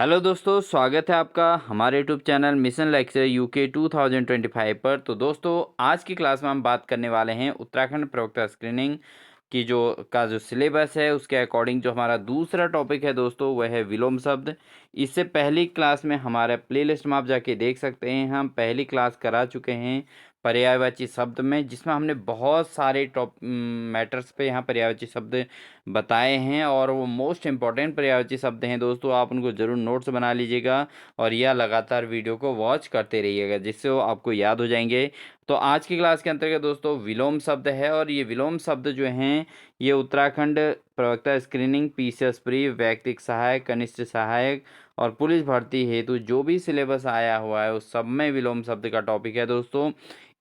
Hello दोस्तों, स्वागत है आपका हमारे YouTube channel mission lecture UK 2025 पर। तो दोस्तों, आज की क्लास में हम बात करने वाले हैं उत्तराखंड प्रवक्ता स्क्रीनिंग की जो सिलेबस है उसके अकॉर्डिंग। जो हमारा दूसरा टॉपिक है दोस्तों वह है विलोम शब्द। इससे पहली क्लास में हमारे प्लेलिस्ट में आप जाके देख सकते हैं, हम पहली क्लास करा चुके हैं पर्यायवाची शब्द में, जिसमें हमने बहुत सारे मैटर्स पे यहाँ पर्यायवाची शब्द बताए हैं और वो मोस्ट इम्पॉर्टेंट पर्यायवाची शब्द हैं दोस्तों। आप उनको ज़रूर नोट्स बना लीजिएगा और यह लगातार वीडियो को वॉच करते रहिएगा, जिससे वो आपको याद हो जाएंगे। तो आज की क्लास के अंतर्गत दोस्तों विलोम शब्द है, और ये विलोम शब्द जो हैं ये उत्तराखंड प्रवक्ता स्क्रीनिंग, पीसीएस प्री, व्यक्तिक सहायक, कनिष्ठ सहायक और पुलिस भर्ती हेतु जो भी सिलेबस आया हुआ है उस सब में विलोम शब्द का टॉपिक है दोस्तों।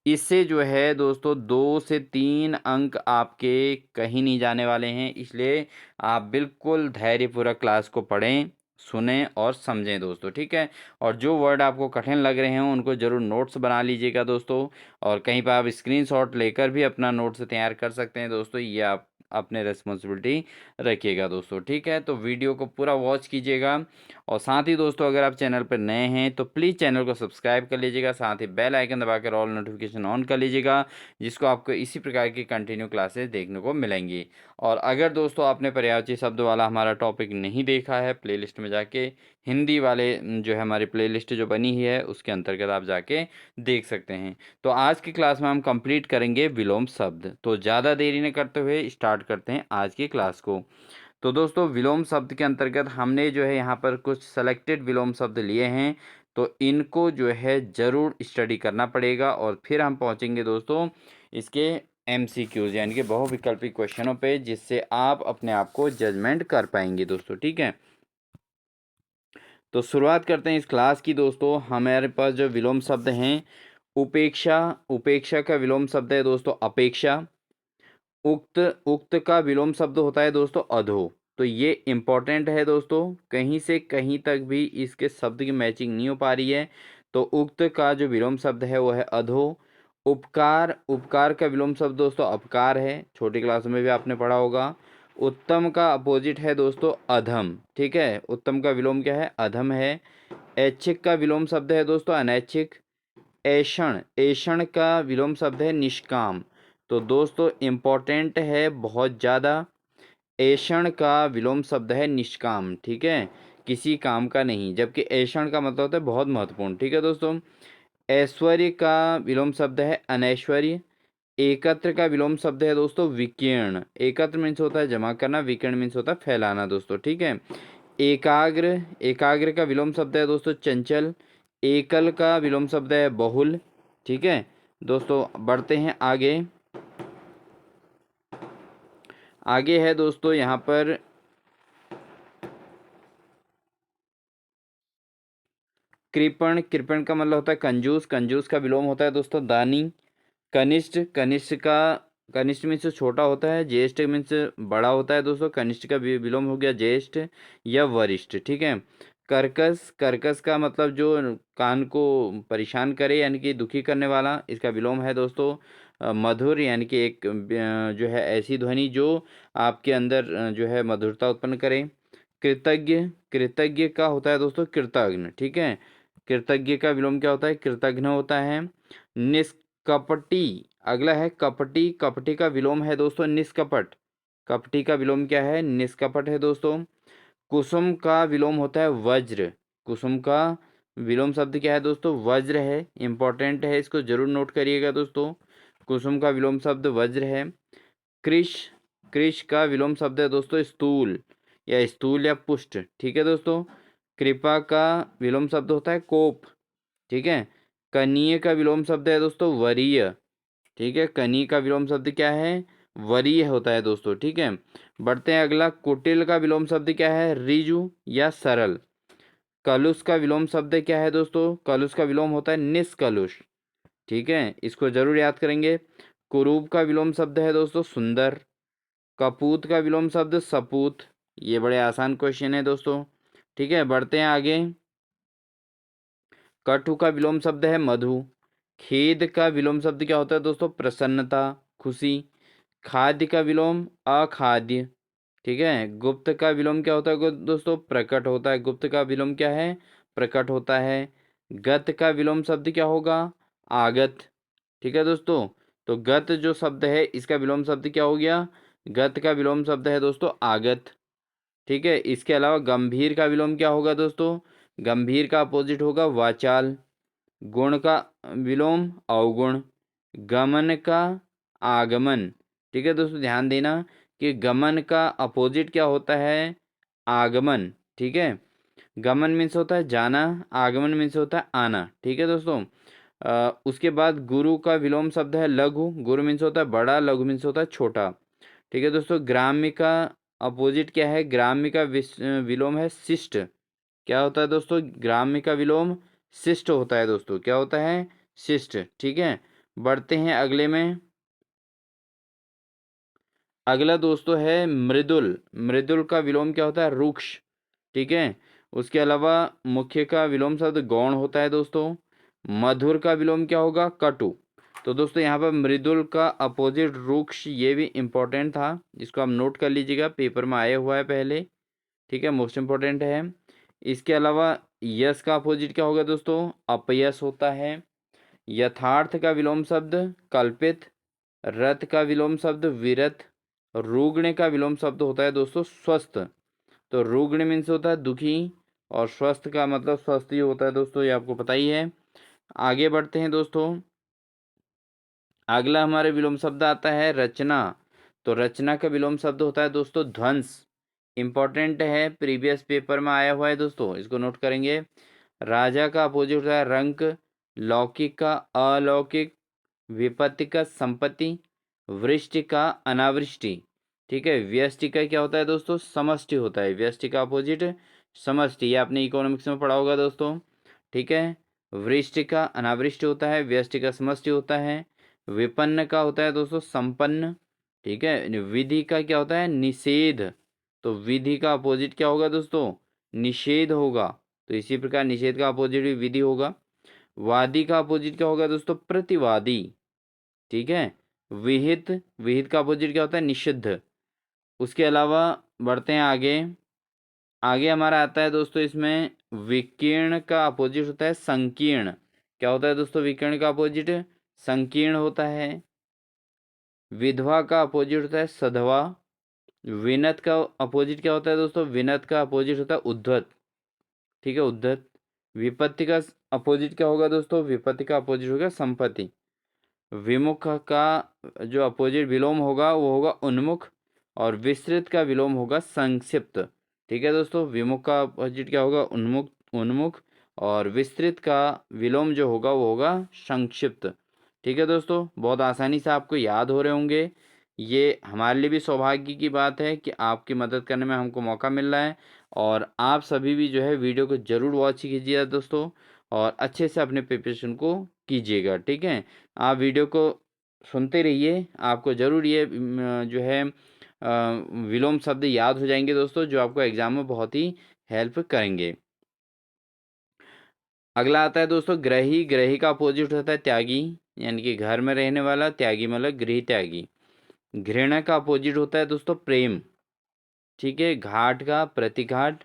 इससे जो है दोस्तों 2 से 3 अंक आपके कहीं नहीं जाने वाले हैं, इसलिए आप बिल्कुल धैर्यपूर्वक क्लास को पढ़ें, सुनें और समझें दोस्तों, ठीक है। और जो वर्ड आपको कठिन लग रहे हैं उनको ज़रूर नोट्स बना लीजिएगा दोस्तों, और कहीं पर आप स्क्रीनशॉट लेकर भी अपना नोट्स तैयार कर सकते हैं दोस्तों। ये आप अपने रिस्पॉन्सिबिलिटी रखिएगा दोस्तों, ठीक है। तो वीडियो को पूरा वॉच कीजिएगा, और साथ ही दोस्तों अगर आप चैनल पर नए हैं तो प्लीज़ चैनल को सब्सक्राइब कर लीजिएगा, साथ ही बेल आइकन दबाकर ऑल नोटिफिकेशन ऑन कर लीजिएगा, जिसको आपको इसी प्रकार की कंटिन्यू क्लासेस देखने को मिलेंगी। और अगर दोस्तों आपने पर्यायवाची शब्द वाला हमारा टॉपिक नहीं देखा है, प्लेलिस्ट में जाके हिंदी वाले जो है हमारी प्लेलिस्ट जो बनी ही है उसके अंतर्गत आप जाके देख सकते हैं। तो आज की क्लास में हम कंप्लीट करेंगे विलोम शब्द। तो ज़्यादा देरी न करते हुए स्टार्ट करते हैं आज की क्लास को। तो दोस्तों विलोम शब्द के अंतर्गत हमने जो है यहाँ पर कुछ सेलेक्टेड विलोम शब्द लिए हैं, तो इनको जो है ज़रूर स्टडी करना पड़ेगा, और फिर हम पहुँचेंगे दोस्तों इसके एमसीक्यूज यानी कि बहुविकल्पी क्वेश्चनों पे, जिससे आप अपने आप को जजमेंट कर पाएंगे दोस्तों, ठीक है। तो शुरुआत करते हैं इस क्लास की दोस्तों। हमारे पास जो विलोम शब्द हैं, उपेक्षा, उपेक्षा का विलोम शब्द है दोस्तों अपेक्षा। उक्त, उक्त का विलोम शब्द होता है दोस्तों अधो। तो ये इम्पोर्टेंट है दोस्तों, कहीं से कहीं तक भी इसके शब्द की मैचिंग नहीं हो पा रही है। तो उक्त का जो विलोम शब्द है वो है अधो। उपकार, उपकार का विलोम शब्द दोस्तों अपकार है, छोटी क्लास में भी आपने पढ़ा होगा। उत्तम का अपोजिट है दोस्तों अधम, ठीक है। उत्तम का विलोम क्या है? अधम है। ऐच्छिक का विलोम शब्द है दोस्तों अनैच्छिक। ऐषण, ऐषण का विलोम शब्द है निष्काम। तो दोस्तों इम्पोर्टेंट है बहुत ज़्यादा, ऐषण का विलोम शब्द है निष्काम, ठीक है, किसी काम का नहीं, जबकि ऐषण का मतलब होता है बहुत महत्वपूर्ण, ठीक है दोस्तों। ऐश्वर्य का विलोम शब्द है अनैश्वर्य। एकत्र का विलोम शब्द है दोस्तों विकीर्ण। एकत्र मीन्स होता है जमा करना, विकीर्ण मीन्स होता है फैलाना दोस्तों, ठीक है। एकाग्र, एकाग्र का विलोम शब्द है दोस्तों चंचल। एकल का विलोम शब्द है बहुल, ठीक है दोस्तों। बढ़ते हैं आगे। आगे है दोस्तों यहाँ पर कृपण, कृपण का मतलब होता है कंजूस। कंजूस का विलोम होता है दोस्तों दानी। कनिष्ठ, कनिष्ठ का, कनिष्ठ मीन्स छोटा होता है, ज्येष्ठ मीन्स बड़ा होता है दोस्तों। कनिष्ठ का विलोम हो गया ज्येष्ठ या वरिष्ठ, ठीक है। कर्कश, कर्कश का मतलब जो कान को परेशान करे यानी कि दुखी करने वाला, इसका विलोम है दोस्तों मधुर, यानी कि एक जो है ऐसी ध्वनि जो आपके अंदर जो है मधुरता उत्पन्न करे। कृतज्ञ, कृतज्ञ का होता है दोस्तों कृतघ्न, ठीक है। कृतज्ञ का विलोम क्या होता है? कृतघ्न होता है। निष्कपटी, अगला है कपटी। कपटी का विलोम है दोस्तों निष्कपट। कपटी का विलोम क्या है? निष्कपट है दोस्तों। कुसुम का विलोम होता है वज्र। कुसुम का विलोम शब्द क्या है दोस्तों? वज्र है, इंपॉर्टेंट है, इसको जरूर नोट करिएगा दोस्तों। कुसुम का विलोम शब्द वज्र है। कृश, कृश का विलोम शब्द है दोस्तों स्थूल, या स्थूल या पुष्ट, ठीक है दोस्तों। कृपा का विलोम शब्द होता है कोप, ठीक है। कनीय का विलोम शब्द है दोस्तों वरीय, ठीक है। कनी का विलोम शब्द क्या है? वरीय होता है दोस्तों, ठीक है। बढ़ते हैं अगला। कुटिल का विलोम शब्द क्या है? रिजु या सरल। कलुष का विलोम शब्द क्या है दोस्तों? कलुष का विलोम होता है निष्कलुष, ठीक है, इसको जरूर याद करेंगे। कुरूप का विलोम शब्द है दोस्तों सुंदर। कपूत का विलोम शब्द सपूत। ये बड़े आसान क्वेश्चन है दोस्तों, ठीक है। बढ़ते हैं आगे। कटु का विलोम शब्द है मधु। खेद का विलोम शब्द क्या होता है दोस्तों? प्रसन्नता, खुशी। खाद्य का विलोम अखाद्य, ठीक है। गुप्त का विलोम क्या होता है दोस्तों? प्रकट होता है। गुप्त का विलोम क्या है? प्रकट होता है। गत का विलोम शब्द क्या होगा? आगत। ठीक है दोस्तों। तो गत जो शब्द है इसका विलोम शब्द क्या हो गया? गत का विलोम शब्द है दोस्तों आगत। ठीक है। इसके अलावा गंभीर का विलोम क्या होगा दोस्तों? गंभीर का अपोजिट होगा वाचाल। गुण का विलोम अवगुण। गमन का आगमन। ठीक है दोस्तों, ध्यान देना कि गमन का अपोजिट क्या होता है? आगमन। ठीक है। गमन मीन्स होता है जाना, आगमन मीन्स होता है आना। ठीक है दोस्तों। उसके बाद गुरु का विलोम शब्द है लघु। गुरु मीन्स होता है बड़ा, लघु मीन्स होता है छोटा। ठीक है दोस्तों। ग्राम्य का अपोजिट क्या है? ग्राम्य का विलोम है शिष्ट। क्या होता है दोस्तों? ग्राम्य का विलोम शिष्ट होता है दोस्तों। क्या होता है? शिष्ट। ठीक है। बढ़ते हैं अगले में। अगला दोस्तों है मृदुल। मृदुल का विलोम क्या होता है? रुक्ष। ठीक है। उसके अलावा मुख्य का विलोम शब्द गौण होता है दोस्तों। मधुर का विलोम क्या होगा? कटु। तो दोस्तों यहाँ पर मृदुल का अपोजिट रुक्ष, ये भी इम्पोर्टेंट था, इसको आप नोट कर लीजिएगा, पेपर में आया हुआ है पहले। ठीक है, मोस्ट इम्पोर्टेंट है। इसके अलावा यश का अपोजिट क्या होगा दोस्तों? अपयश होता है। यथार्थ का विलोम शब्द कल्पित। रथ का विलोम शब्द विरत। रुग्ण का विलोम शब्द होता है दोस्तों स्वस्थ। तो रुग्ण मीन्स होता है दुखी, और स्वस्थ का मतलब स्वस्थ ही होता है दोस्तों, ये आपको पता ही है। आगे बढ़ते हैं दोस्तों। अगला हमारे विलोम शब्द आता है रचना। तो रचना का विलोम शब्द होता है दोस्तों ध्वंस। इंपॉर्टेंट है, प्रीवियस पेपर में आया हुआ है दोस्तों, इसको नोट करेंगे। राजा का अपोजिट होता है रंक। लौकिक का अलौकिक। विपत्ति का संपत्ति। वृष्टि का अनावृष्टि। ठीक है। व्यष्टि का क्या होता है दोस्तों? समष्टि होता है। व्यष्टि का अपोजिट समष्टि, ये आपने इकोनॉमिक्स में पढ़ा होगा दोस्तों। ठीक है। वृष्टि का अनावृष्टि होता है, व्यष्टि का समष्टि होता है। विपन्न का होता है दोस्तों संपन्न। ठीक है। विधि का क्या होता है? निषेध। तो विधि का अपोजिट क्या होगा दोस्तों? निषेध होगा। तो इसी प्रकार निषेध का अपोजिट भी विधि होगा। वादी का अपोजिट क्या होगा दोस्तों? प्रतिवादी। ठीक है। विहित, विहित का अपोजिट क्या होता है? निषिद्ध। उसके अलावा बढ़ते हैं आगे। आगे हमारा आता है दोस्तों इसमें विकीर्ण का अपोजिट होता है संकीर्ण। क्या होता है दोस्तों विकीर्ण का अपोजिट? संकीर्ण होता है। विधवा का अपोजिट होता है सधवा। विनत का अपोजिट क्या होता है दोस्तों? विनत का अपोजिट होता है उद्धत। ठीक है, उद्धत। विपत्ति का अपोजिट क्या होगा दोस्तों? विपत्ति का अपोजिट होगा संपत्ति। विमुख का जो अपोजिट विलोम होगा वो होगा उन्मुख। और विस्तृत का विलोम होगा संक्षिप्त। ठीक है दोस्तों। विमुख का अपोजिट क्या होगा? उन्मुख। उन्मुख। और विस्तृत का विलोम जो होगा वो होगा संक्षिप्त। ठीक है दोस्तों, बहुत आसानी से आपको याद हो रहे होंगे। ये हमारे लिए भी सौभाग्य की बात है कि आपकी मदद करने में हमको मौका मिल रहा है। और आप सभी भी जो है वीडियो को ज़रूर वॉच कीजिएगा दोस्तों, और अच्छे से अपने प्रिपरेशन को कीजिएगा। ठीक है। आप वीडियो को सुनते रहिए, आपको ज़रूर ये जो है विलोम शब्द याद हो जाएंगे दोस्तों, जो आपको एग्जाम में बहुत ही हेल्प करेंगे। अगला आता है दोस्तों ग्रही। ग्रही का अपोजिट होता है त्यागी, यानी कि घर में रहने वाला। त्यागी मतलब गृह त्यागी। घृणा का अपोजिट होता है दोस्तों प्रेम। ठीक है। घाट का प्रतिघाट।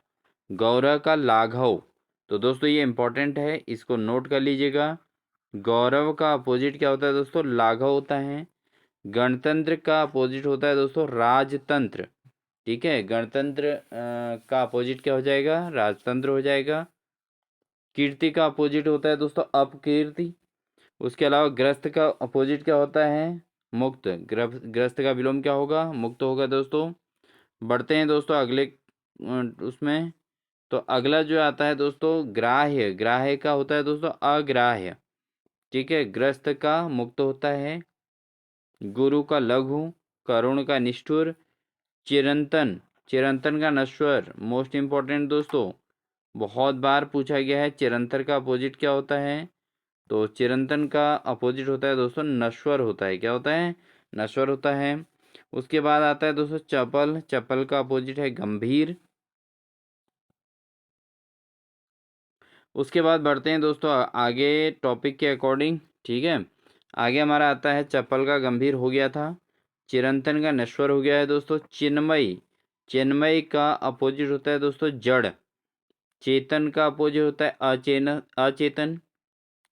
गौरव का लाघव। तो दोस्तों ये इंपॉर्टेंट है, इसको नोट कर लीजिएगा। गौरव का अपोजिट क्या होता है दोस्तों? लाघव होता है। गणतंत्र का अपोजिट होता है दोस्तों राजतंत्र। ठीक है। गणतंत्र का अपोजिट क्या हो जाएगा? राजतंत्र हो जाएगा। कीर्ति का अपोजिट होता है दोस्तों अपकीर्ति। उसके अलावा ग्रस्त का अपोजिट क्या होता है? मुक्त। ग्रस्त का विलोम क्या होगा? मुक्त होगा दोस्तों। बढ़ते हैं दोस्तों अगले उसमें। तो अगला जो आता है दोस्तों ग्राह्य। ग्राह्य का होता है दोस्तों अग्राह्य। ठीक है। ग्रस्त का मुक्त होता है। गुरु का लघु। करुण का निष्ठुर। चिरंतन। चिरंतन का नश्वर। मोस्ट इम्पोर्टेंट दोस्तों, बहुत बार पूछा गया है चिरंतन का अपोजिट क्या होता है? तो चिरंतन का अपोजिट होता है दोस्तों नश्वर होता है। क्या होता है? नश्वर होता है। उसके बाद आता है दोस्तों चपल। चपल का अपोजिट है गंभीर। उसके बाद बढ़ते हैं दोस्तों आगे टॉपिक के अकॉर्डिंग। ठीक है। आगे हमारा आता है चपल का गंभीर हो गया था। चिरंतन का नश्वर हो गया है दोस्तों चिन्मयी। चिन्मय का अपोजिट होता है दोस्तों जड़। चेतन का अपोजिट होता है अचेतन।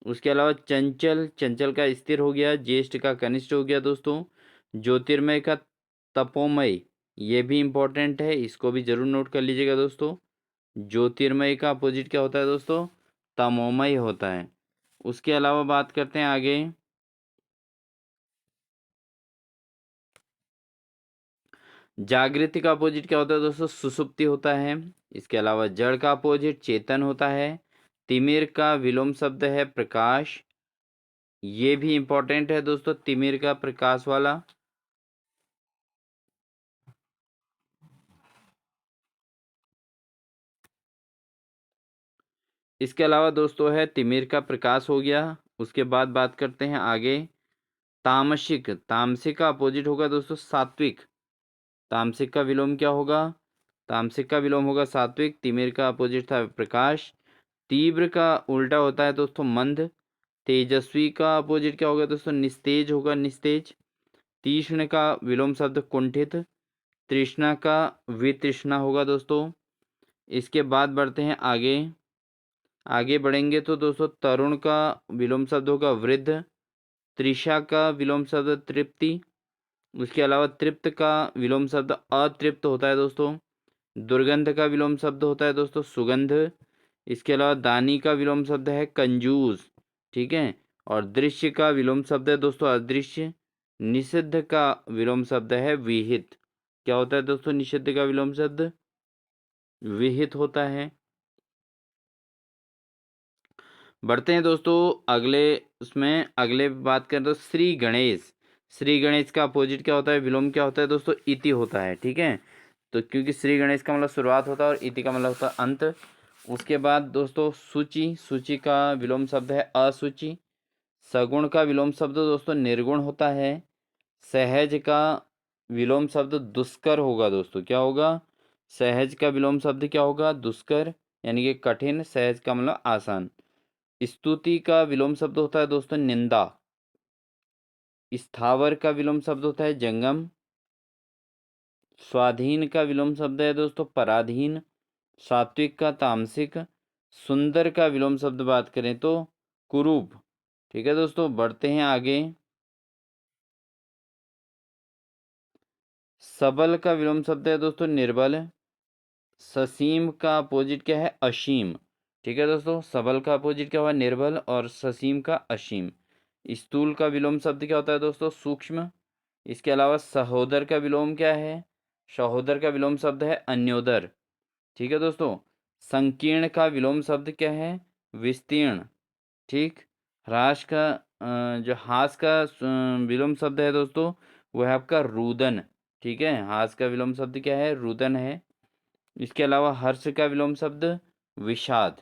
उसके अलावा चंचल, चंचल का स्थिर हो गया। ज्येष्ठ का कनिष्ठ हो गया दोस्तों। ज्योतिर्मय का तपोमय, ये भी इंपॉर्टेंट है, इसको भी जरूर नोट कर लीजिएगा दोस्तों। ज्योतिर्मय का अपोजिट क्या होता है दोस्तों? तमोमय होता है। उसके अलावा बात करते हैं आगे। जागृति का अपोजिट क्या होता है दोस्तों? सुसुप्ति होता है। इसके अलावा जड़ का अपोजिट चेतन होता है। तिमिर का विलोम शब्द है प्रकाश, ये भी इंपॉर्टेंट है दोस्तों, तिमिर का प्रकाश वाला। इसके अलावा दोस्तों है तिमिर का प्रकाश हो गया। उसके बाद बात करते हैं आगे। तामसिक, तामसिक का अपोजिट होगा दोस्तों सात्विक। तामसिक का विलोम क्या होगा? तामसिक का विलोम होगा सात्विक। तिमिर का अपोजिट था प्रकाश। तीव्र का उल्टा होता है दोस्तों मंद। तेजस्वी का अपोजिट क्या होगा दोस्तों? निस्तेज होगा, निस्तेज। तीक्ष्ण का विलोम शब्द कुंठित। तृष्णा का वितृष्णा होगा दोस्तों। इसके बाद बढ़ते हैं आगे। आगे बढ़ेंगे तो दोस्तों तरुण का विलोम शब्द होगा वृद्ध। तृषा का विलोम शब्द तृप्ति। उसके अलावा तृप्त का विलोम शब्द अतृप्त होता है दोस्तों। दुर्गंध का विलोम शब्द होता है दोस्तों सुगंध। इसके अलावा दानी का विलोम शब्द है कंजूस, ठीक है। और दृश्य का विलोम शब्द है दोस्तों अदृश्य। निषिद्ध का विलोम शब्द है विहित। क्या होता है दोस्तों निषिद्ध का विलोम शब्द? विहित होता है। बढ़ते हैं दोस्तों अगले, उसमें अगले बात करें तो श्री गणेश। श्री गणेश का अपोजिट क्या होता है? विलोम क्या होता है दोस्तों? इति होता है, ठीक है। तो क्योंकि श्री गणेश का मतलब शुरुआत होता है और इति का मतलब होता है अंत। उसके बाद दोस्तों सूचि, सूचि का विलोम शब्द है असुचि। सगुण का विलोम शब्द दोस्तों निर्गुण होता है। सहज का विलोम शब्द दुष्कर होगा दोस्तों। क्या होगा? सहज का विलोम शब्द क्या होगा? दुष्कर, यानी कि कठिन। सहज का मतलब आसान। स्तुति का विलोम शब्द होता है दोस्तों निंदा। स्थावर का विलोम शब्द होता है जंगम। स्वाधीन का विलोम शब्द है दोस्तों पराधीन। सात्विक का तामसिक। सुंदर का विलोम शब्द बात करें तो कुरूप, ठीक है दोस्तों। बढ़ते हैं आगे। सबल का विलोम शब्द है दोस्तों निर्बल। ससीम का अपोजिट क्या है? असीम, ठीक है दोस्तों। सबल का अपोजिट क्या हुआ? निर्बल। और ससीम का असीम। स्थूल का विलोम शब्द क्या होता है दोस्तों? सूक्ष्म। इसके अलावा सहोदर का विलोम क्या है? सहोदर का विलोम शब्द है अन्योदर, ठीक है दोस्तों। संकीर्ण का विलोम शब्द क्या है? विस्तीर्ण, ठीक। ह्रास का जो हास का विलोम शब्द है दोस्तों वह है आपका रुदन, ठीक है। हास का विलोम शब्द क्या है? रुदन है। इसके अलावा हर्ष का विलोम शब्द विषाद,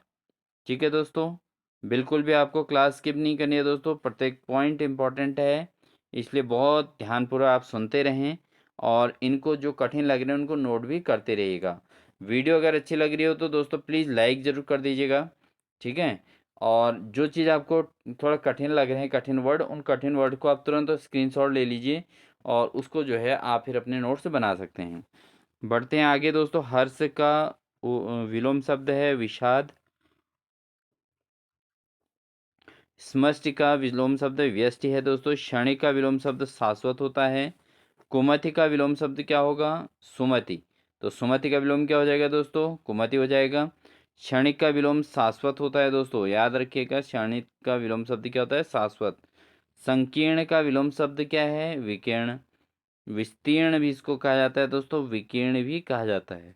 ठीक है दोस्तों। बिल्कुल भी आपको क्लास स्किप नहीं करनी है दोस्तों, प्रत्येक पॉइंट इंपॉर्टेंट है, इसलिए बहुत ध्यानपूर्वक आप सुनते रहें। और इनको जो कठिन लग रहे हैं उनको नोट भी करते रहिएगा। वीडियो अगर अच्छी लग रही हो तो दोस्तों प्लीज़ लाइक ज़रूर कर दीजिएगा, ठीक है। और जो चीज़ आपको थोड़ा कठिन लग रहे हैं, कठिन वर्ड, उन कठिन वर्ड को आप तुरंत स्क्रीनशॉट ले लीजिए और उसको जो है आप फिर अपने नोट्स बना सकते हैं। बढ़ते हैं आगे दोस्तों। हर्ष का विलोम शब्द है विषाद। समष्टि का विलोम शब्द व्यष्टि है दोस्तों। क्षणिक का विलोम शब्द शाश्वत होता है। कुमति का विलोम शब्द क्या होगा? सुमति। तो सुमति का विलोम क्या हो जाएगा दोस्तों? कुमति हो जाएगा। क्षणिक का विलोम शाश्वत होता है दोस्तों, याद रखिएगा। क्षणिक का विलोम शब्द क्या होता है? शाश्वत। संकीर्ण का विलोम शब्द क्या है? विकीर्ण। विस्तीर्ण भी इसको कहा जाता है दोस्तों, विकीर्ण भी कहा जाता है।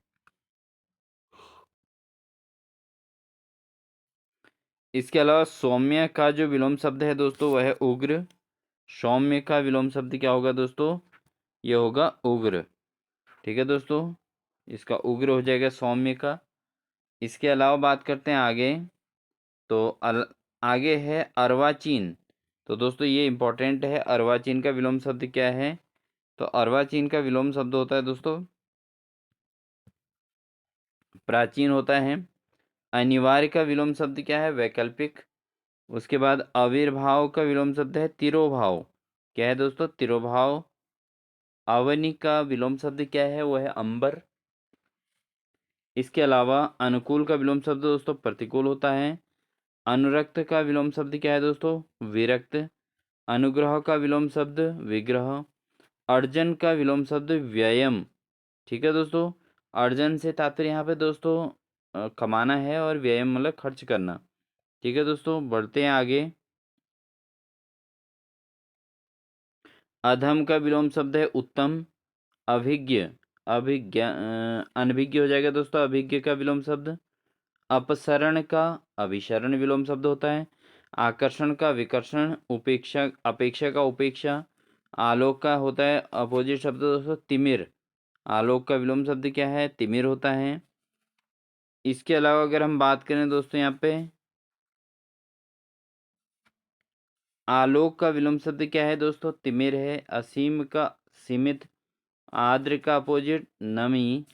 इसके अलावा सौम्य का जो विलोम शब्द है दोस्तों वह है उग्र। सौम्य का विलोम शब्द क्या होगा दोस्तों? ये होगा उग्र, ठीक है दोस्तों। इसका उग्र हो जाएगा सौम्य का। इसके अलावा बात करते हैं आगे। तो आगे है अर्वाचीन। तो दोस्तों ये इंपॉर्टेंट है। अर्वाचीन का विलोम शब्द क्या है? तो अर्वाचीन का विलोम शब्द होता है दोस्तों प्राचीन होता है। अनिवार्य का विलोम शब्द क्या है? वैकल्पिक। उसके बाद आविर्भाव का विलोम शब्द है तिरोभाव। क्या है दोस्तों? तिरोभाव। अवनि का विलोम शब्द क्या है? वो है अंबर। इसके अलावा अनुकूल का विलोम शब्द दोस्तों प्रतिकूल होता है। अनुरक्त का विलोम शब्द क्या है दोस्तों? विरक्त। अनुग्रह का विलोम शब्द विग्रह। अर्जन का विलोम शब्द व्ययम। ठीक है दोस्तों, अर्जन से तात्पर्य यहाँ पे दोस्तों कमाना है, और व्ययम मतलब खर्च करना। ठीक है दोस्तों, बढ़ते हैं आगे। अधम का विलोम शब्द है उत्तम। अभिज्ञ, अनभिज्ञ हो जाएगा दोस्तों, अभिज्ञ का विलोम शब्द। अपसरण का अभिसरण विलोम शब्द होता है। आकर्षण का विकर्षण। उपेक्षा, अपेक्षा का उपेक्षा। आलोक का होता है अपोजिट शब्द दोस्तों तिमिर। आलोक का विलोम शब्द क्या है? तिमिर होता है। इसके अलावा अगर हम बात करें दोस्तों यहाँ पे, आलोक का विलोम शब्द क्या है दोस्तों? तिमिर है। असीम का सीमित। आर्द्र का अपोजिट नमी।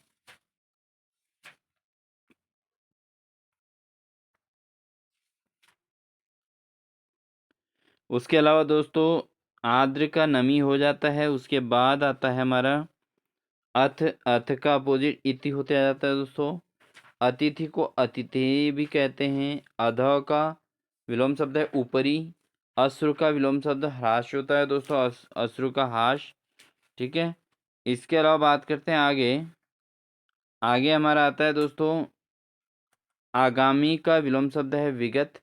उसके अलावा दोस्तों आर्द्र का नमी हो जाता है। उसके बाद आता है हमारा अथ। अथ का अपोजिट इति होते आ जाता है दोस्तों। अतिथि को अतिथि भी कहते हैं। अध का विलोम शब्द है ऊपरी। अश्रु का विलोम शब्द ह्रास होता है दोस्तों, अश्रु का हाश। ठीक है, इसके अलावा बात करते हैं आगे। आगे हमारा आता है दोस्तों आगामी का विलोम शब्द है विगत।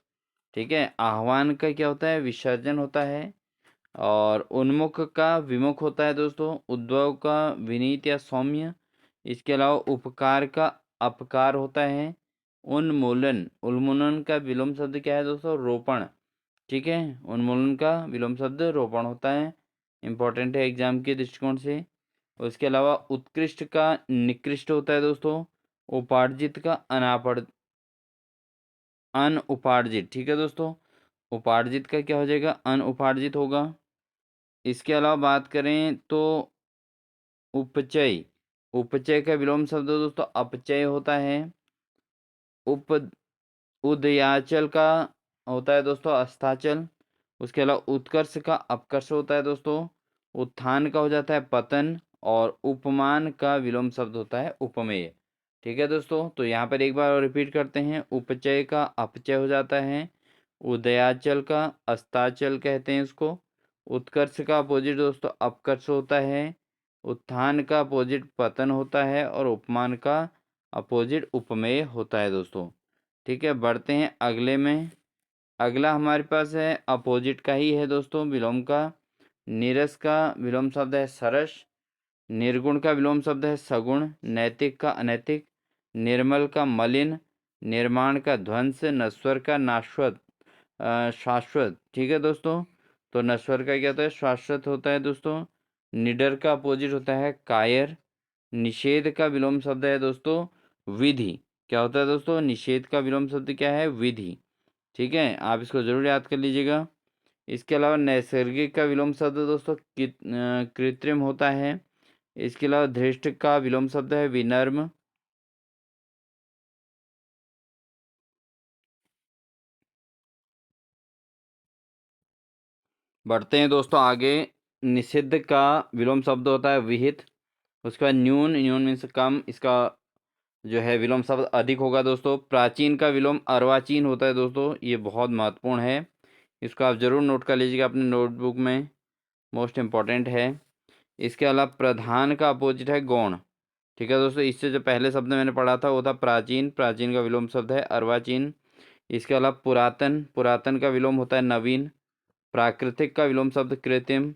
ठीक है, आह्वान का क्या होता है? विसर्जन होता है। और उन्मुख का विमुख होता है दोस्तों। उद्भव का विनीत या सौम्य। इसके अलावा उपकार का अपकार होता है। उन्मूलन, उन्मूलन का विलोम शब्द क्या है दोस्तों? रोपण। ठीक है, उन्मूलन का विलोम शब्द रोपण होता है। इंपॉर्टेंट है एग्जाम के दृष्टिकोण से। उसके अलावा उत्कृष्ट का निकृष्ट होता है दोस्तों। उपार्जित का अनउपार्जित। ठीक है दोस्तों, उपार्जित का क्या हो जाएगा? अनउपार्जित होगा। इसके अलावा बात करें तो उपचय, उपचय का विलोम शब्द दोस्तों अपचय होता है। उप उदयाचल का होता है दोस्तों अस्ताचल। उसके अलावा उत्कर्ष का अपकर्ष होता है दोस्तों। उत्थान का हो जाता है पतन। और उपमान का विलोम शब्द होता है उपमेय। ठीक है दोस्तों, तो यहाँ पर एक बार और रिपीट करते हैं। उपचय का अपचय हो जाता है। उदयाचल का अस्ताचल कहते हैं इसको। उत्कर्ष का अपोजिट दोस्तों अपकर्ष होता है। उत्थान का अपोजिट पतन होता है। और उपमान का अपोजिट उपमेय होता है दोस्तों। ठीक है, बढ़ते हैं अगले में। अगला हमारे पास है अपोजिट का ही है दोस्तों, विलोम का। नीरस का विलोम शब्द है सरस। निर्गुण का विलोम शब्द है सगुण। नैतिक का अनैतिक। निर्मल का मलिन। निर्माण का ध्वंस। नश्वर का नाशवत, शाश्वत। ठीक है दोस्तों, तो नश्वर का क्या होता है? शाश्वत होता है दोस्तों। निडर का अपोजिट होता है कायर। निषेध का विलोम शब्द है दोस्तों विधि। क्या होता है दोस्तों? निषेध का विलोम शब्द क्या है? विधि। ठीक है, आप इसको जरूर याद कर लीजिएगा। इसके अलावा नैसर्गिक का विलोम शब्द दोस्तों कृत्रिम होता है। इसके अलावा धृष्ट का विलोम शब्द है विनम्र। बढ़ते हैं दोस्तों आगे। निषिद्ध का विलोम शब्द होता है विहित। उसके बाद न्यून, न्यून मीन्स कम, इसका जो है विलोम शब्द अधिक होगा दोस्तों। प्राचीन का विलोम अर्वाचीन होता है दोस्तों, ये बहुत महत्वपूर्ण है, इसको आप जरूर नोट कर लीजिएगा अपने नोटबुक में, मोस्ट इम्पॉर्टेंट है। इसके अलावा प्रधान का अपोजिट है गौण। ठीक है दोस्तों, इससे जो पहले शब्द मैंने पढ़ा था वो था प्राचीन। प्राचीन का विलोम शब्द है अर्वाचीन। इसके अलावा पुरातन, पुरातन का विलोम होता है नवीन। प्राकृतिक का विलोम शब्द कृत्रिम।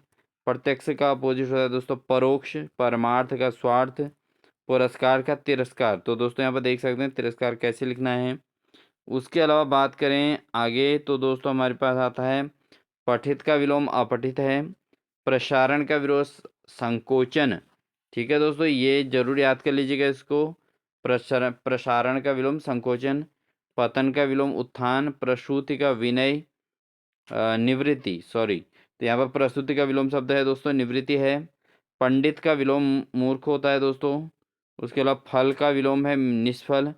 प्रत्यक्ष का अपोजिट होता है दोस्तों परोक्ष। परमार्थ का स्वार्थ। पुरस्कार का तिरस्कार। तो दोस्तों यहाँ पर देख सकते हैं तिरस्कार कैसे लिखना है। उसके अलावा बात करें आगे तो दोस्तों हमारे पास आता है पठित का विलोम अपठित है। प्रसारण का विलोम संकोचन। ठीक है दोस्तों, ये जरूर याद कर लीजिएगा इसको। प्रसारण का विलोम संकोचन। पतन का विलोम उत्थान। प्रसूति का विनय, निवृत्ति, सॉरी, तो यहाँ पर प्रस्तुति का विलोम शब्द है दोस्तों निवृत्ति है। पंडित का विलोम मूर्ख होता है दोस्तों। उसके अलावा फल का विलोम है निष्फल।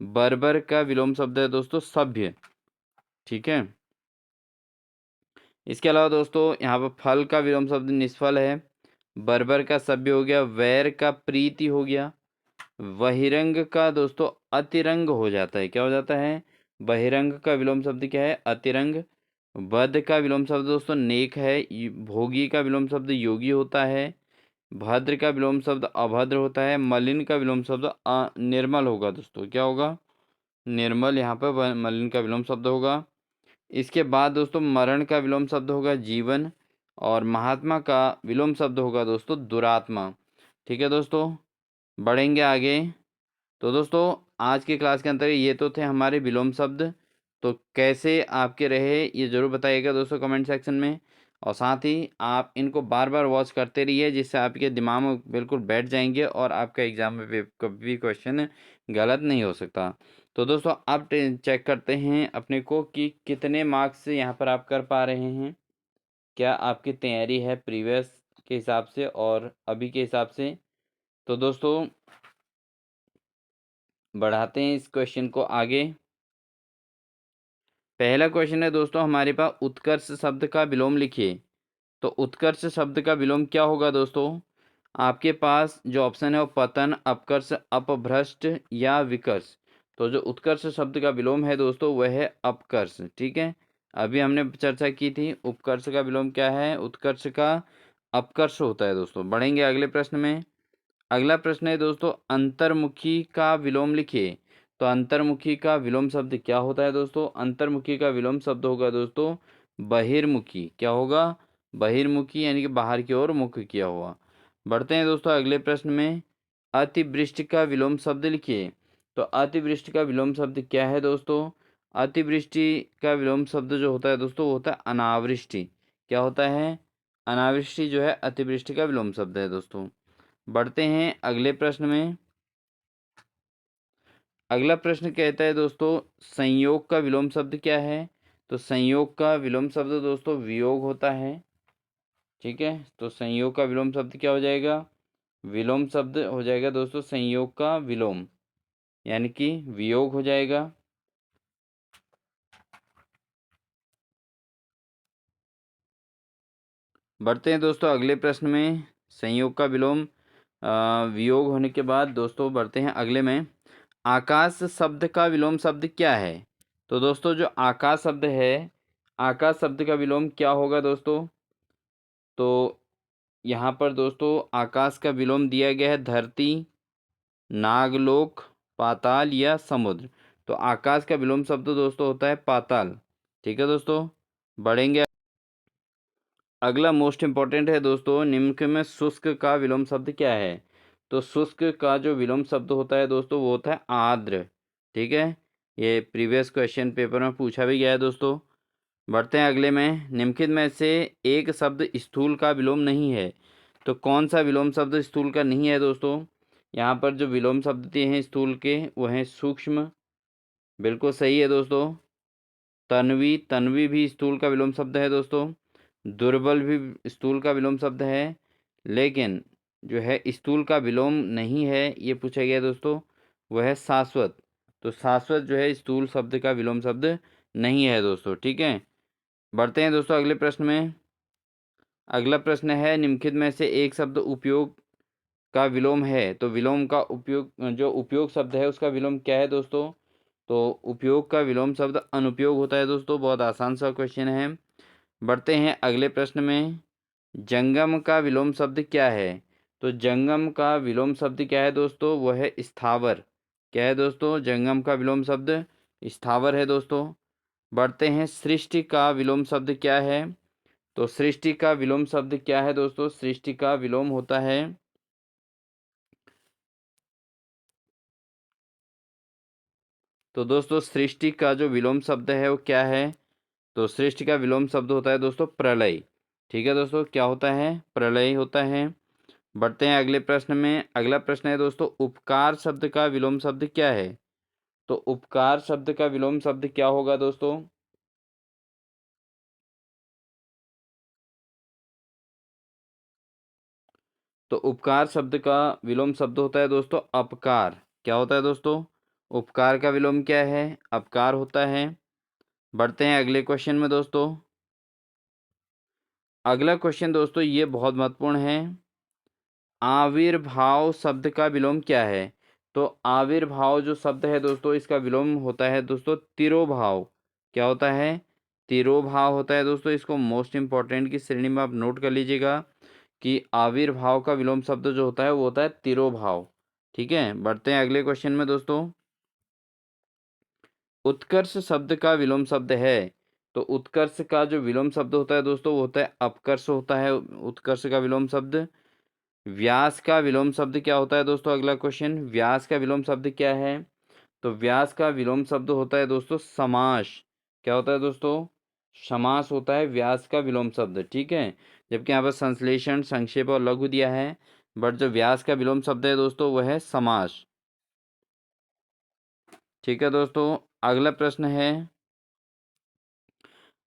बर्बर का विलोम शब्द है दोस्तों सभ्य। ठीक है, इसके अलावा दोस्तों यहाँ पर फल का विलोम शब्द निष्फल है। बर्बर का सभ्य हो गया। वैर का प्रीति हो गया। बहिरंग का दोस्तों अतिरंग हो जाता है। क्या हो जाता है? बहिरंग का विलोम शब्द क्या है? अतिरंग। बद का विलोम शब्द दोस्तों नेक है। भोगी का विलोम शब्द योगी होता है। भद्र का विलोम शब्द अभद्र होता है। मलिन का विलोम शब्द निर्मल होगा दोस्तों। क्या होगा? निर्मल। यहाँ पर मलिन का विलोम शब्द होगा। इसके बाद दोस्तों मरण का विलोम शब्द होगा जीवन। और महात्मा का विलोम शब्द होगा दोस्तों दुरात्मा। ठीक है दोस्तों, बढ़ेंगे आगे। तो दोस्तों आज की क्लास के अंदर ये तो थे हमारे विलोम शब्द। तो कैसे आपके रहे ये ज़रूर बताइएगा दोस्तों कमेंट सेक्शन में। और साथ ही आप इनको बार बार वॉच करते रहिए, जिससे आपके दिमाग में बिल्कुल बैठ जाएंगे और आपका एग्जाम में भी कभी भी क्वेश्चन गलत नहीं हो सकता। तो दोस्तों आप चेक करते हैं अपने को कि कितने मार्क्स से यहाँ पर आप कर पा रहे हैं। क्या आपकी तैयारी है प्रीवियस के हिसाब से और अभी के हिसाब से। तो दोस्तों बढ़ाते हैं इस क्वेश्चन को आगे। पहला क्वेश्चन है दोस्तों हमारे पास, उत्कर्ष शब्द का विलोम लिखिए। तो उत्कर्ष शब्द का विलोम क्या होगा दोस्तों? आपके पास जो ऑप्शन है वो पतन, अपकर्ष, अपभ्रष्ट या विकर्ष। तो जो उत्कर्ष शब्द का विलोम है दोस्तों वह है अपकर्ष। ठीक है, अभी हमने चर्चा की थी उपकर्ष का विलोम क्या है, उत्कर्ष का अपकर्ष होता है दोस्तों। बढ़ेंगे अगले प्रश्न में। अगला प्रश्न है दोस्तों, अंतर्मुखी का विलोम लिखिए। तो अंतर्मुखी का विलोम शब्द क्या होता है दोस्तों? अंतर्मुखी का विलोम शब्द होगा दोस्तों बहिर्मुखी। क्या होगा? बहिर्मुखी, यानी कि बाहर की ओर मुख किया हुआ। बढ़ते हैं दोस्तों अगले प्रश्न में। अतिवृष्टि का विलोम शब्द लिखिए। तो अतिवृष्टि का विलोम शब्द क्या है दोस्तों? अतिवृष्टि का विलोम शब्द जो होता है दोस्तों वो होता है अनावृष्टि। क्या होता है? अनावृष्टि जो है अतिवृष्टि का विलोम शब्द है दोस्तों। बढ़ते हैं अगले प्रश्न में। अगला प्रश्न कहता है दोस्तों, संयोग का विलोम शब्द क्या है? तो संयोग का विलोम शब्द दोस्तों वियोग होता है। ठीक है, तो संयोग का विलोम शब्द क्या हो जाएगा? विलोम शब्द हो जाएगा दोस्तों संयोग का विलोम, यानी कि वियोग हो जाएगा। बढ़ते हैं दोस्तों अगले प्रश्न में। संयोग का विलोम वियोग होने के बाद दोस्तों बढ़ते हैं अगले में। आकाश शब्द का विलोम शब्द क्या है? तो दोस्तों जो आकाश शब्द है, आकाश शब्द का विलोम क्या होगा दोस्तों? तो यहाँ पर दोस्तों आकाश का विलोम दिया गया है धरती, नागलोक, पाताल या समुद्र। तो आकाश का विलोम शब्द दोस्तों होता है पाताल। ठीक है दोस्तों, बढ़ेंगे। अगला मोस्ट इम्पॉर्टेंट है दोस्तों, निम्न में शुष्क का विलोम शब्द क्या है? तो शुष्क का जो विलोम शब्द होता है दोस्तों वो होता है आर्द्र। ठीक है, ये प्रीवियस क्वेश्चन पेपर में पूछा भी गया है दोस्तों। बढ़ते हैं अगले में। निम्नलिखित में से एक शब्द स्थूल का विलोम नहीं है। तो कौन सा विलोम शब्द स्थूल का नहीं है दोस्तों? यहाँ पर जो विलोम शब्द दिए हैं स्थूल के वो हैं सूक्ष्म। बिल्कुल सही है दोस्तों। तन्वी, तन्वी भी स्थूल का विलोम शब्द है दोस्तों। दुर्बल भी स्थूल का विलोम शब्द है। लेकिन जो है स्थूल का विलोम नहीं है ये पूछा गया दोस्तों, वह है शाश्वत। तो शाश्वत जो है स्थूल शब्द का विलोम शब्द नहीं है दोस्तों। ठीक है, बढ़ते हैं दोस्तों अगले प्रश्न में। अगला प्रश्न है, निम्नलिखित में से एक शब्द उपयोग का विलोम है। तो विलोम का उपयोग, जो उपयोग शब्द है उसका विलोम क्या है दोस्तों? तो उपयोग का विलोम शब्द अनुपयोग होता है दोस्तों। बहुत आसान सा क्वेश्चन है। बढ़ते हैं अगले प्रश्न में। जंगम का विलोम शब्द क्या है? तो जंगम का विलोम शब्द क्या है दोस्तों? वह है स्थावर। क्या है दोस्तों? जंगम का विलोम शब्द स्थावर है दोस्तों। बढ़ते हैं, सृष्टि का विलोम शब्द क्या है? तो सृष्टि का विलोम शब्द क्या है दोस्तों? सृष्टि का विलोम होता है, तो दोस्तों सृष्टि का जो विलोम शब्द है वो क्या है? तो सृष्टि का विलोम शब्द होता है दोस्तों प्रलय। ठीक है दोस्तों, क्या होता है? प्रलय होता है। बढ़ते हैं अगले प्रश्न में। अगला प्रश्न है दोस्तों, उपकार शब्द का विलोम शब्द क्या है? तो उपकार शब्द का विलोम शब्द क्या होगा दोस्तों? तो उपकार शब्द का विलोम शब्द होता है दोस्तों अपकार। क्या होता है दोस्तों? उपकार का विलोम क्या है? अपकार होता है। बढ़ते हैं अगले क्वेश्चन में दोस्तों। अगला क्वेश्चन दोस्तों ये बहुत महत्वपूर्ण है। आविर्भाव शब्द का विलोम क्या है? तो आविर्भाव जो शब्द है दोस्तों, इसका विलोम होता है दोस्तों तिरोभाव। क्या होता है? तिरोभाव होता है दोस्तों। इसको मोस्ट इंपॉर्टेंट की श्रेणी में आप नोट कर लीजिएगा कि आविर्भाव का विलोम शब्द जो होता है वो होता है तिरोभाव। ठीक है, बढ़ते हैं अगले क्वेश्चन में दोस्तों। उत्कर्ष शब्द का विलोम शब्द है, तो उत्कर्ष का जो विलोम शब्द होता है दोस्तों वो होता है अपकर्ष होता है, उत्कर्ष का विलोम शब्द। व्यास का विलोम शब्द क्या होता है दोस्तों? अगला क्वेश्चन, व्यास का विलोम शब्द क्या है? तो व्यास का विलोम शब्द होता है दोस्तों समास। क्या होता है दोस्तों? समास होता है व्यास का विलोम शब्द। ठीक है, जबकि यहाँ पर संश्लेषण, संक्षेप और लघु दिया है, बट जो व्यास का विलोम शब्द है दोस्तों वह है समास। ठीक है दोस्तों, अगला प्रश्न है।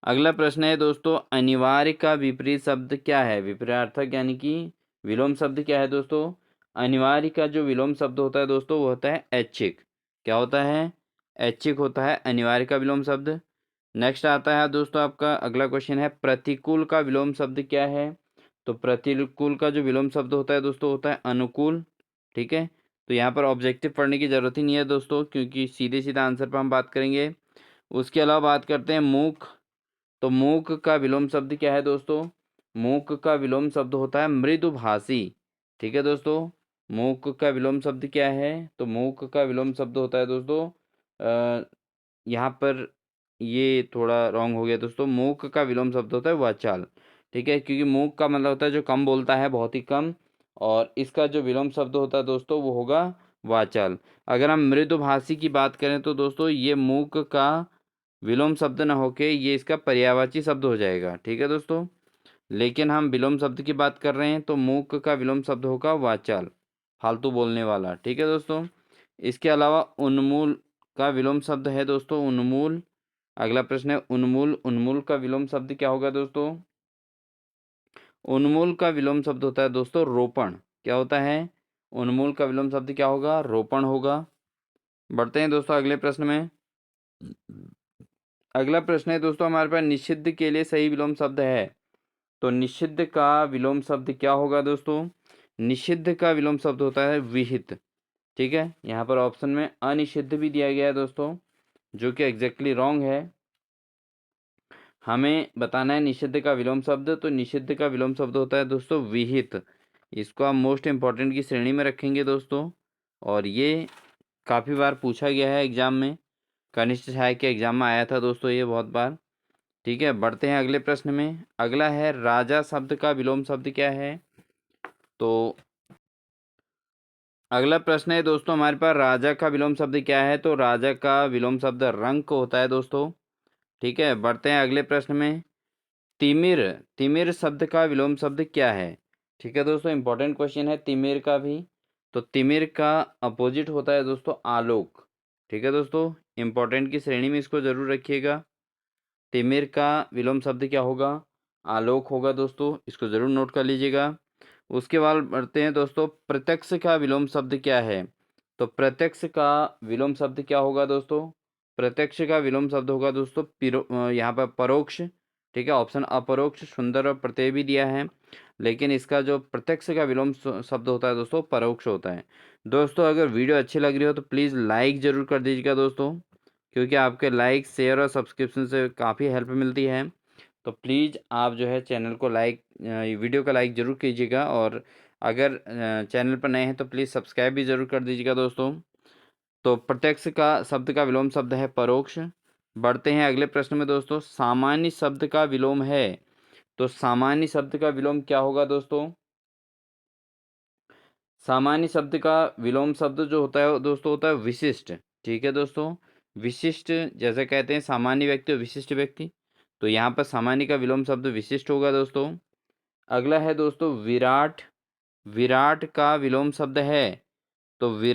अगला प्रश्न है दोस्तों, अनिवार्य का विपरीत शब्द क्या है? विपरीतार्थक यानी कि विलोम शब्द क्या है दोस्तों? अनिवार्य का जो विलोम शब्द होता है दोस्तों वो होता है ऐच्छिक। क्या होता है? ऐच्छिक होता है अनिवार्य का विलोम शब्द। नेक्स्ट आता है दोस्तों आपका अगला क्वेश्चन है, प्रतिकूल का विलोम शब्द क्या है? तो प्रतिकूल का जो विलोम शब्द होता है दोस्तों होता है अनुकूल। ठीक है, तो यहाँ पर ऑब्जेक्टिव पढ़ने की जरूरत ही नहीं है दोस्तों, क्योंकि सीधे सीधा आंसर पर हम बात करेंगे। उसके अलावा बात करते हैं मूक। तो मूक का विलोम शब्द क्या है दोस्तों? मूक का विलोम शब्द होता है मृदुभाषी। ठीक है दोस्तों, मूक का विलोम शब्द क्या है? तो मूक का विलोम शब्द होता है दोस्तों यहाँ पर ये थोड़ा रॉन्ग हो गया दोस्तों। मूक का विलोम शब्द होता है वाचाल। ठीक है, क्योंकि मूक का मतलब होता है जो कम बोलता है, बहुत ही कम, और इसका जो विलोम शब्द होता है दोस्तों वो होगा वाचाल। अगर हम मृदुभाषी की बात करें तो दोस्तों ये मूक का विलोम शब्द न होके ये इसका पर्यायवाची शब्द हो जाएगा। ठीक है दोस्तों, लेकिन हम विलोम शब्द की बात कर रहे हैं तो मूक का विलोम शब्द होगा वाचाल, फालतू बोलने वाला। ठीक है दोस्तों, इसके अलावा उन्मूल का विलोम शब्द है दोस्तों उन्मूल। अगला प्रश्न है उन्मूल। उन्मूल का विलोम शब्द क्या होगा दोस्तों? उन्मूल का विलोम शब्द होता है दोस्तों रोपण। क्या होता है? उन्मूल का विलोम शब्द क्या होगा? रोपण होगा। बढ़ते हैं दोस्तों अगले प्रश्न में। अगला प्रश्न है दोस्तों हमारे पास, निषिद्ध के लिए सही विलोम शब्द है। तो निषिद्ध का विलोम शब्द क्या होगा दोस्तों? निषिद्ध का विलोम शब्द होता है विहित। ठीक है, यहाँ पर ऑप्शन में अनिषिद्ध भी दिया गया है दोस्तों, जो कि एग्जैक्टली रॉन्ग है। हमें बताना है निषिद्ध का विलोम शब्द, तो निषिद्ध का विलोम शब्द होता है दोस्तों विहित। इसको आप मोस्ट इंपॉर्टेंट की श्रेणी में रखेंगे दोस्तों, और ये काफ़ी बार पूछा गया है एग्जाम में, कनिष्ठ सहायक के एग्जाम में आया था दोस्तों ये बहुत बार। ठीक है, बढ़ते हैं अगले प्रश्न में। अगला है, राजा शब्द का विलोम शब्द क्या है? तो अगला प्रश्न है दोस्तों हमारे पास, राजा का विलोम शब्द क्या है? तो राजा का विलोम शब्द रंक होता है दोस्तों। ठीक है, बढ़ते हैं अगले प्रश्न में। तिमिर। तिमिर शब्द का विलोम शब्द क्या है? ठीक है दोस्तों, इंपॉर्टेंट क्वेश्चन है तिमिर का भी। तो तिमिर का अपोजिट होता है दोस्तों आलोक। ठीक है दोस्तों, इंपॉर्टेंट की श्रेणी में इसको जरूर रखिएगा। तिमिर का विलोम शब्द क्या होगा? आलोक होगा दोस्तों, इसको जरूर नोट कर लीजिएगा। उसके बाद बढ़ते हैं दोस्तों, प्रत्यक्ष का विलोम शब्द क्या है? तो प्रत्यक्ष का विलोम शब्द क्या होगा दोस्तों? प्रत्यक्ष का विलोम शब्द होगा दोस्तों यहाँ पर परोक्ष। ठीक है, ऑप्शन अपरोक्ष, सुंदर और प्रत्यय भी दिया है, लेकिन इसका जो प्रत्यक्ष का विलोम शब्द होता है दोस्तों परोक्ष होता है। दोस्तों अगर वीडियो अच्छी लग रही हो तो प्लीज़ लाइक ज़रूर कर दीजिएगा दोस्तों, क्योंकि आपके लाइक, शेयर और सब्सक्रिप्शन से काफ़ी हेल्प मिलती है। तो प्लीज़ आप जो है चैनल को लाइक, वीडियो का लाइक ज़रूर कीजिएगा, और अगर चैनल पर नए हैं तो प्लीज़ सब्सक्राइब भी ज़रूर कर दीजिएगा दोस्तों। तो प्रत्यक्ष का शब्द का विलोम शब्द है परोक्ष। बढ़ते हैं अगले प्रश्न में दोस्तों, सामान्य शब्द का विलोम है। तो सामान्य शब्द का विलोम क्या होगा दोस्तों? सामान्य शब्द का विलोम शब्द जो होता है दोस्तों होता है विशिष्ट। ठीक है दोस्तों, विशिष्ट जैसे कहते हैं सामान्य व्यक्ति और विशिष्ट व्यक्ति, तो यहाँ पर सामान्य का विलोम शब्द विशिष्ट होगा दोस्तों। अगला है दोस्तों विराट। विराट का विलोम शब्द है, तो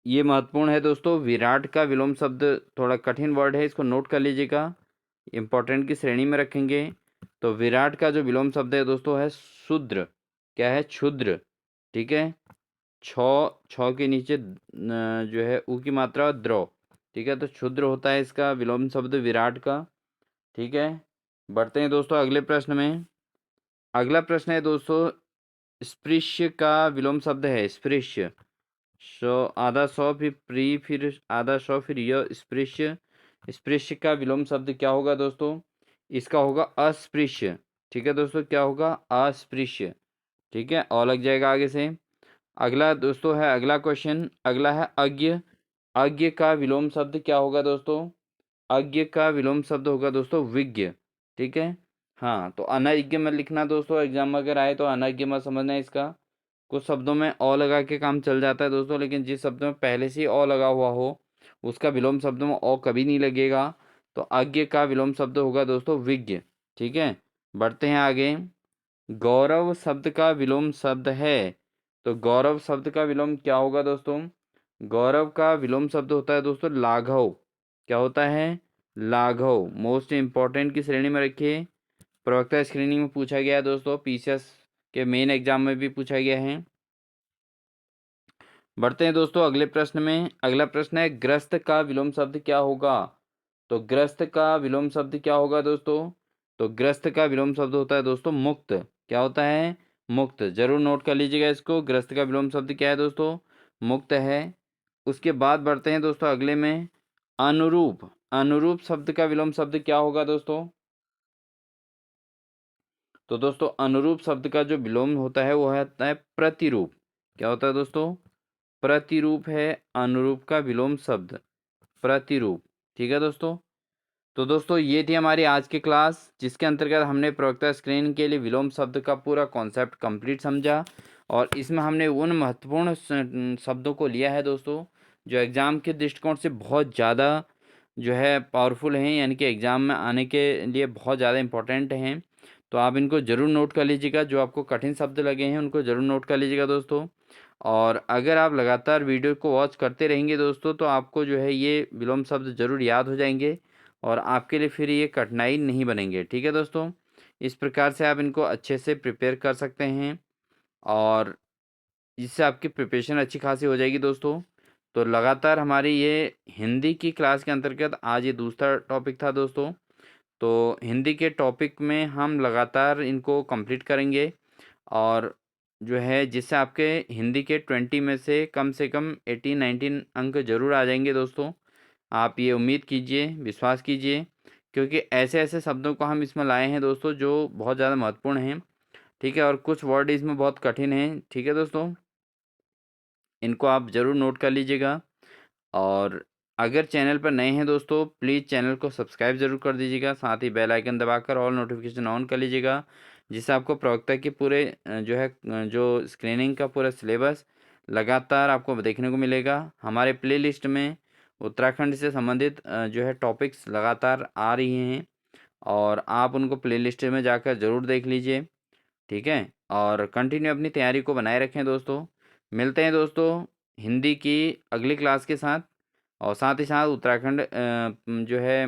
ये महत्वपूर्ण है दोस्तों। विराट का विलोम शब्द थोड़ा कठिन वर्ड है, इसको नोट कर लीजिएगा, इंपॉर्टेंट की श्रेणी में रखेंगे। तो विराट का जो विलोम शब्द है दोस्तों है शूद्र। क्या है? क्षुद्र। ठीक है, छ के नीचे जो है ऊ की मात्रा द्रव। ठीक है, तो क्षुद्र होता है इसका विलोम शब्द विराट का। ठीक है, बढ़ते हैं दोस्तों अगले प्रश्न में। अगला प्रश्न है दोस्तों, स्पृश्य का विलोम शब्द है स्पृश्य। सो आधा सौ फिर प्री फिर आधा सौ फिर य स्पृश्य। स्पृश्य का विलोम शब्द क्या होगा दोस्तों? इसका होगा अस्पृश्य। ठीक है दोस्तों, क्या होगा? अस्पृश्य। ठीक है, और लग जाएगा आगे से। अगला दोस्तों है अगला क्वेश्चन, अगला है अज्ञ। अज्ञ का विलोम शब्द क्या होगा दोस्तों? अज्ञ का विलोम शब्द होगा दोस्तों विज्ञ। ठीक है, हाँ, तो अनज्ञ मत लिखना दोस्तों, एग्जाम में अगर आए तो अनज्ञ मत समझना इसका। कुछ शब्दों में अ लगा के काम चल जाता है दोस्तों, लेकिन जिस शब्द में पहले से ही अ लगा हुआ हो उसका विलोम शब्द में अ कभी नहीं लगेगा। तो अज्ञ का विलोम शब्द होगा दोस्तों विज्ञ। ठीक है, बढ़ते हैं आगे। गौरव शब्द का विलोम शब्द है, तो गौरव शब्द का विलोम क्या होगा दोस्तों? गौरव का विलोम शब्द होता है दोस्तों लाघव। क्या होता है? लाघव। मोस्ट इंपॉर्टेंट की श्रेणी में रखिए, प्रवक्ता स्क्रीनिंग में पूछा गया है दोस्तों, पीसीएस के मेन एग्जाम में भी पूछा गया है। बढ़ते हैं दोस्तों अगले प्रश्न में। अगला प्रश्न है ग्रस्त का विलोम शब्द क्या होगा? तो ग्रस्त का विलोम शब्द क्या होगा दोस्तों? तो ग्रस्त का विलोम शब्द होता है दोस्तों मुक्त। क्या होता है? मुक्त। जरूर नोट कर लीजिएगा इसको, ग्रस्त का विलोम शब्द क्या है दोस्तों? मुक्त है। उसके बाद बढ़ते हैं दोस्तों अगले में, अनुरूप। अनुरूप शब्द का विलोम शब्द क्या होगा दोस्तों? तो दोस्तों अनुरूप शब्द का जो विलोम होता है वो होता है प्रतिरूप। क्या होता है दोस्तों? प्रतिरूप है अनुरूप का विलोम शब्द, प्रतिरूप। ठीक है दोस्तों, तो दोस्तों ये थी हमारी आज की क्लास, जिसके अंतर्गत हमने प्रवक्ता स्क्रीन के लिए विलोम शब्द का पूरा कॉन्सेप्ट कंप्लीट समझा। और इसमें हमने उन महत्वपूर्ण शब्दों को लिया है दोस्तों जो एग्ज़ाम के दृष्टिकोण से बहुत ज़्यादा जो है पावरफुल हैं, यानी कि एग्ज़ाम में आने के लिए बहुत ज़्यादा इंपॉर्टेंट हैं। तो आप इनको ज़रूर नोट कर लीजिएगा, जो आपको कठिन शब्द लगे हैं उनको ज़रूर नोट कर लीजिएगा दोस्तों। और अगर आप लगातार वीडियो को वॉच करते रहेंगे दोस्तों तो आपको जो है ये विलोम शब्द ज़रूर याद हो जाएंगे और आपके लिए फिर ये कठिनाई नहीं बनेंगे। ठीक है दोस्तों, इस प्रकार से आप इनको अच्छे से प्रिपेयर कर सकते हैं और इससे आपकी प्रिपरेशन अच्छी खासी हो जाएगी दोस्तों। तो लगातार हमारी ये हिंदी की क्लास के अंतर्गत आज ये दूसरा टॉपिक था दोस्तों। तो हिंदी के टॉपिक में हम लगातार इनको कंप्लीट करेंगे और जो है जिससे आपके हिंदी के 20 में से कम 18-19 अंक जरूर आ जाएंगे दोस्तों। आप ये उम्मीद कीजिए, विश्वास कीजिए, क्योंकि ऐसे ऐसे शब्दों को हम इसमें लाए हैं दोस्तों जो बहुत ज़्यादा महत्वपूर्ण हैं। ठीक है, और कुछ वर्ड इसमें बहुत कठिन हैं। ठीक है दोस्तों, इनको आप ज़रूर नोट कर लीजिएगा। और अगर चैनल पर नए हैं दोस्तों प्लीज़ चैनल को सब्सक्राइब ज़रूर कर दीजिएगा, साथ ही बेल आइकन दबाकर ऑल नोटिफिकेशन ऑन कर लीजिएगा, जिससे आपको प्रवक्ता के पूरे जो है जो स्क्रीनिंग का पूरा सिलेबस लगातार आपको देखने को मिलेगा। हमारे प्लेलिस्ट में उत्तराखंड से संबंधित जो है टॉपिक्स लगातार आ रही हैं और आप उनको प्लेलिस्ट में जाकर ज़रूर देख लीजिए। ठीक है, और कंटिन्यू अपनी तैयारी को बनाए रखें दोस्तों। मिलते हैं दोस्तों हिंदी की अगली क्लास के साथ, और साथ ही साथ उत्तराखंड जो है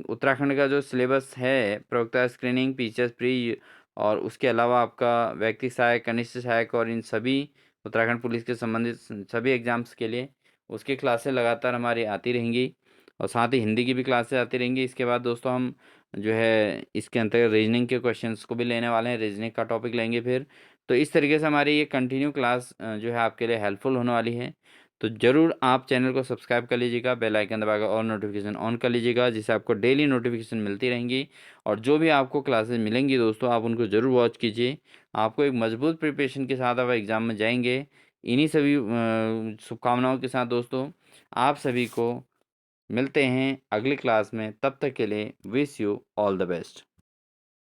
उत्तराखंड का जो सिलेबस है प्रवक्ता स्क्रीनिंग पीसीएस प्री और उसके अलावा आपका व्यक्ति सहायक कनिष्ठ सहायक और इन सभी उत्तराखंड पुलिस के संबंधित सभी एग्जाम्स के लिए उसकी क्लासें लगातार हमारी आती रहेंगी और साथ ही हिंदी की भी क्लासें आती रहेंगी। इसके बाद दोस्तों हम जो है इसके अंतर्गत रीजनिंग के क्वेश्चंस को भी लेने वाले हैं, रीजनिंग का टॉपिक लेंगे फिर। तो इस तरीके से हमारी ये कंटिन्यू क्लास जो है आपके लिए हेल्पफुल होने वाली है। तो ज़रूर आप चैनल को सब्सक्राइब कर लीजिएगा, बेल आइकन दबाकर और नोटिफिकेशन ऑन कर लीजिएगा, जिससे आपको डेली नोटिफिकेशन मिलती रहेंगी। और जो भी आपको क्लासेस मिलेंगी दोस्तों आप उनको ज़रूर वॉच कीजिए, आपको एक मजबूत प्रिपरेशन के साथ आप एग्ज़ाम में जाएंगे। इन्हीं सभी शुभकामनाओं के साथ दोस्तों आप सभी को मिलते हैं अगली क्लास में, तब तक के लिए wish you all the best.